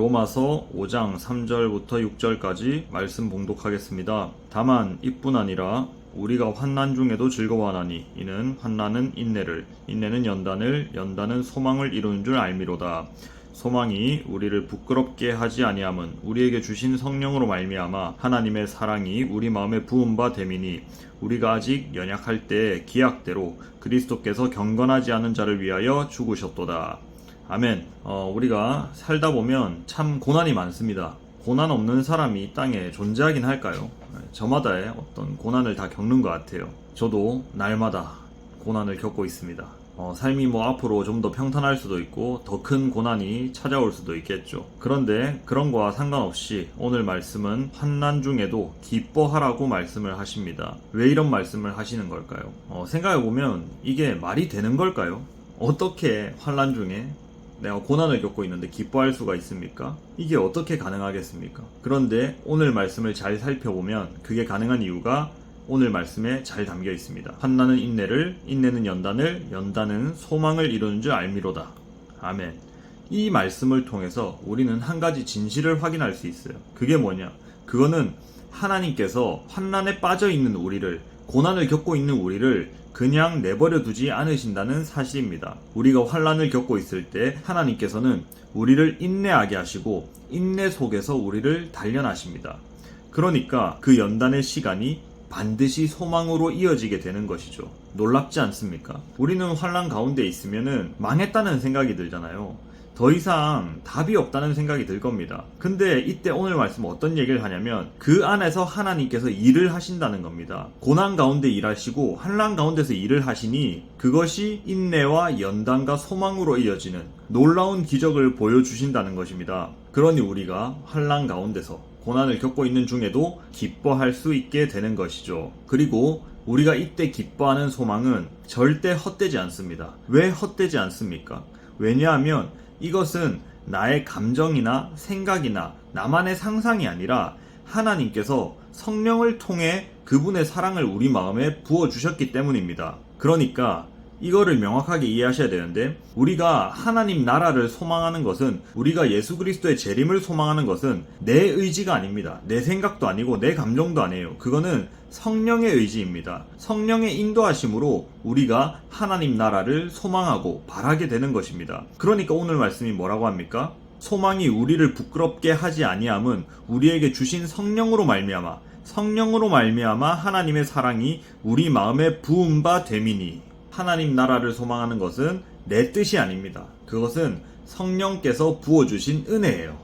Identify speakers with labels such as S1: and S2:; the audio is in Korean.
S1: 로마서 5장 3절부터 6절까지 말씀 봉독하겠습니다. 다만 이뿐 아니라 우리가 환난 중에도 즐거워하나니 이는 환난은 인내를, 인내는 연단을, 연단은 소망을 이루는 줄 알미로다. 소망이 우리를 부끄럽게 하지 아니함은 우리에게 주신 성령으로 말미암아 하나님의 사랑이 우리 마음에 부은 바 됨이니 우리가 아직 연약할 때 기약대로 그리스도께서 경건하지 않은 자를 위하여 죽으셨도다. 아멘. 우리가 살다 보면 참 고난이 많습니다. 고난 없는 사람이 이 땅에 존재하긴 할까요? 저마다의 어떤 고난을 다 겪는 것 같아요. 저도 날마다 고난을 겪고 있습니다. 삶이 앞으로 좀 더 평탄할 수도 있고 더 큰 고난이 찾아올 수도 있겠죠. 그런데 그런 거와 상관없이 오늘 말씀은 환난 중에도 기뻐하라고 말씀을 하십니다. 왜 이런 말씀을 하시는 걸까요? 생각해보면 이게 말이 되는 걸까요? 어떻게 환난 중에 내가 고난을 겪고 있는데 기뻐할 수가 있습니까? 이게 어떻게 가능하겠습니까? 그런데 오늘 말씀을 잘 살펴보면 그게 가능한 이유가 오늘 말씀에 잘 담겨 있습니다. 환난은 인내를, 인내는 연단을, 연단은 소망을 이루는 줄 알미로다. 아멘. 이 말씀을 통해서 우리는 한 가지 진실을 확인할 수 있어요. 그게 뭐냐? 그거는 하나님께서 환난에 빠져 있는 우리를, 고난을 겪고 있는 우리를 그냥 내버려 두지 않으신다는 사실입니다. 우리가 환난을 겪고 있을 때 하나님께서는 우리를 인내하게 하시고 인내 속에서 우리를 단련하십니다. 그러니까 그 연단의 시간이 반드시 소망으로 이어지게 되는 것이죠. 놀랍지 않습니까? 우리는 환난 가운데 있으면은 망했다는 생각이 들잖아요. 더 이상 답이 없다는 생각이 들 겁니다. 근데 이때 오늘 말씀은 어떤 얘기를 하냐면 그 안에서 하나님께서 일을 하신다는 겁니다. 고난 가운데 일하시고 환난 가운데서 일을 하시니 그것이 인내와 연단과 소망으로 이어지는 놀라운 기적을 보여주신다는 것입니다. 그러니 우리가 환난 가운데서 고난을 겪고 있는 중에도 기뻐할 수 있게 되는 것이죠. 그리고 우리가 이때 기뻐하는 소망은 절대 헛되지 않습니다. 왜 헛되지 않습니까? 왜냐하면 이것은 나의 감정이나 생각이나 나만의 상상이 아니라 하나님께서 성령을 통해 그분의 사랑을 우리 마음에 부어주셨기 때문입니다. 그러니까 이거를 명확하게 이해하셔야 되는데 우리가 하나님 나라를 소망하는 것은 우리가 예수 그리스도의 재림을 소망하는 것은 내 의지가 아닙니다. 내 생각도 아니고 내 감정도 아니에요. 그거는 성령의 의지입니다. 성령의 인도하심으로 우리가 하나님 나라를 소망하고 바라게 되는 것입니다. 그러니까 오늘 말씀이 뭐라고 합니까? 소망이 우리를 부끄럽게 하지 아니함은 우리에게 주신 성령으로 말미암아 하나님의 사랑이 우리 마음에 부은 바 됨이니 하나님 나라를 소망하는 것은 내 뜻이 아닙니다. 그것은 성령께서 부어주신 은혜예요.